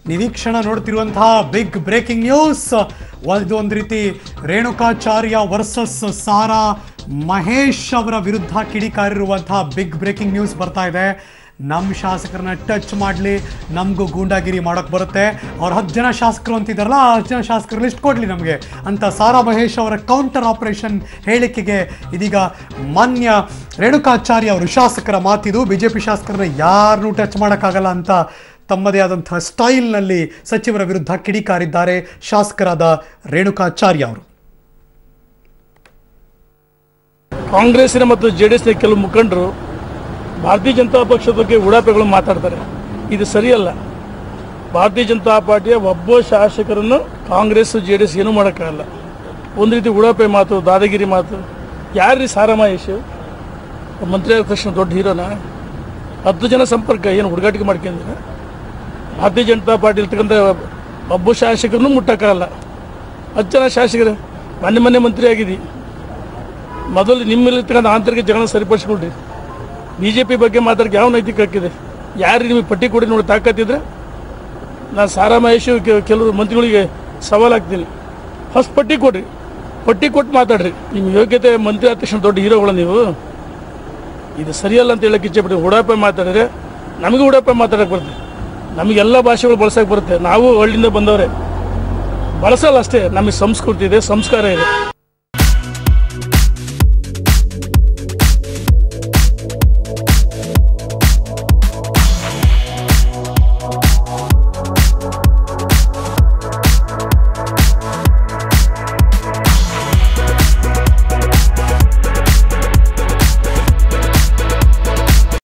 ನಿರೀಕ್ಷಣ ನೋಡ್ತಿರುವಂತಹ big breaking news. ಒಂದು ರೀತಿ Renukacharya versus Sara Mahesh ಅವರ ವಿರುದ್ಧ ಕಿಡಿಕಾರಿರುವಂತಹ ಬಿಗ್ ಬ್ರೇಕಿಂಗ್ ನ್ಯೂಸ್ ಬರ್ತಾ ಇದೆ. ನಮ್ಮ ಶಾಸಕರನ್ನ ಟಚ್ ಮಾಡಲಿ, ನಮಗೂ ಗೂಂಡಾಗಿರಿ ಮಾಡೋಕ್ಕೆ ಬರುತ್ತೆ, ಅವ್ರು 10 ಜನ ಶಾಸಕರು ಅಂತಿದ್ದಾರಲ್ಲ, 10 ಜನ ಶಾಸಕರು ಲಿಸ್ಟ್ ಕೊಡಲಿ ನಮಗೆ ಅಂತ ಸಾರಾ ಮಹೇಶ್ ಅವರ ಕೌಂಟರ್ ಆಪರೇಷನ್ ಹೇಳಿಕೆಗೆ ಇದೀಗ ಮಾನ್ಯ ರೇಣುಕಾಚಾರ್ಯ ಅವರು ಶಾಸಕರ ಮಾತಿದು. BJP ಶಾಸಕರನ್ನ ಯಾರನ್ನೂ ಟಚ್ ಮಾಡೋಕ್ಕಾಗಲ್ಲ ಅಂತ ತಮ್ಮದೇ ಆದಂತಹ ಸ್ಟೈಲ್ನಲ್ಲಿ ಸಚಿವರ ವಿರುದ್ಧ ಕಿಡಿಕಾರಿದ್ದಾರೆ ಶಾಸಕರಾದ ರೇಣುಕಾಚಾರ್ಯ ಅವರು. ಕಾಂಗ್ರೆಸ್ಸಿನ ಮತ್ತು JDSನ ಕೆಲವು ಮುಖಂಡರು ಭಾರತೀಯ ಜನತಾ ಪಕ್ಷದ ಬಗ್ಗೆ ಉಡಾಪೆಗಳು ಮಾತಾಡ್ತಾರೆ. ಇದು ಸರಿಯಲ್ಲ. ಭಾರತೀಯ ಜನತಾ ಪಾರ್ಟಿಯ ಒಬ್ಬ ಶಾಸಕರನ್ನು ಕಾಂಗ್ರೆಸ್ JDS ಏನೂ ಮಾಡೋಕ್ಕಾಗಲ್ಲ. ಒಂದು ರೀತಿ ಉಡಾಪೆ ಮಾತು, ದಾದಾಗಿರಿ ಮಾತು. ಯಾರ್ರೀ ಸಾರಾ ಮಹೇಶ್? ಮಂತ್ರಿ ಆದ ತಕ್ಷಣ ದೊಡ್ಡ ಹೀರೋನ? 10 ಜನ ಸಂಪರ್ಕ ಏನು ಹುಡುಗಾಟಿಕೆ ಮಾಡ್ಕೊಂಡಿದ್ದಾರೆ? ಭಾರತೀಯ ಜನತಾ ಪಾರ್ಟಿ ಇರ್ತಕ್ಕಂಥ ಒಬ್ಬ ಶಾಸಕರನ್ನು ಮುಟ್ಟಕ್ಕಾಗಲ್ಲ. 10 ಜನ ಶಾಸಕರು ಮೊನ್ನೆ ಮಂತ್ರಿ ಆಗಿದ್ದಿ. ಮೊದಲು ನಿಮ್ಮಲ್ಲಿರ್ತಕ್ಕಂಥ ಆಂತರಿಕ ಜಗಳ ಸರಿಪಡಿಸ್ಕೊಳ್ರಿ. BJP ಬಗ್ಗೆ ಮಾತಾಡಕ್ಕೆ ಯಾವ ನೈತಿಕ ಹಕ್ಕಿದೆ? ಯಾರು ನಿಮಗೆ ಪಟ್ಟಿ ಕೊಡಿ ನೋಡಿ ತಾಕತ್ತಿದ್ರೆ ನಾನು ಸಾರಾ ಮಹೇಶ್ ಕೆಲವರು ಮಂತ್ರಿಗಳಿಗೆ ಸವಾಲಾಗ್ತೀನಿ. ಫಸ್ಟ್ ಪಟ್ಟಿ ಕೊಡ್ರಿ, ಪಟ್ಟಿ ಕೊಟ್ಟು ಮಾತಾಡ್ರಿ. ನಿಮ್ಮ ಯೋಗ್ಯತೆ ಮಂತ್ರಿ ಆದ ತಕ್ಷಣ ದೊಡ್ಡ ಹೀರೋಗಳು ನೀವು. ಇದು ಸರಿಯಲ್ಲ ಅಂತ ಹೇಳಕ್ಕೆ ಇಚ್ಛೆಪಟ್ಟು ಉಡಾಪೆ ಮಾತಾಡಿದ್ರೆ ನಮಗೆ ಉಡಾಪೆ ಮಾತಾಡಕ್ಕೆ ಬರುತ್ತೆ. ನಮಗೆಲ್ಲ ಭಾಷೆಗಳು ಬಳಸೋಕೆ ಬರುತ್ತೆ. ನಾವು ಹಳ್ಳಿಯಿಂದ ಬಂದವರೇ, ಬಳಸಲ್ಲ ಅಷ್ಟೇ. ನಮಗೆ ಸಂಸ್ಕೃತಿ ಇದೆ, ಸಂಸ್ಕಾರ ಇದೆ.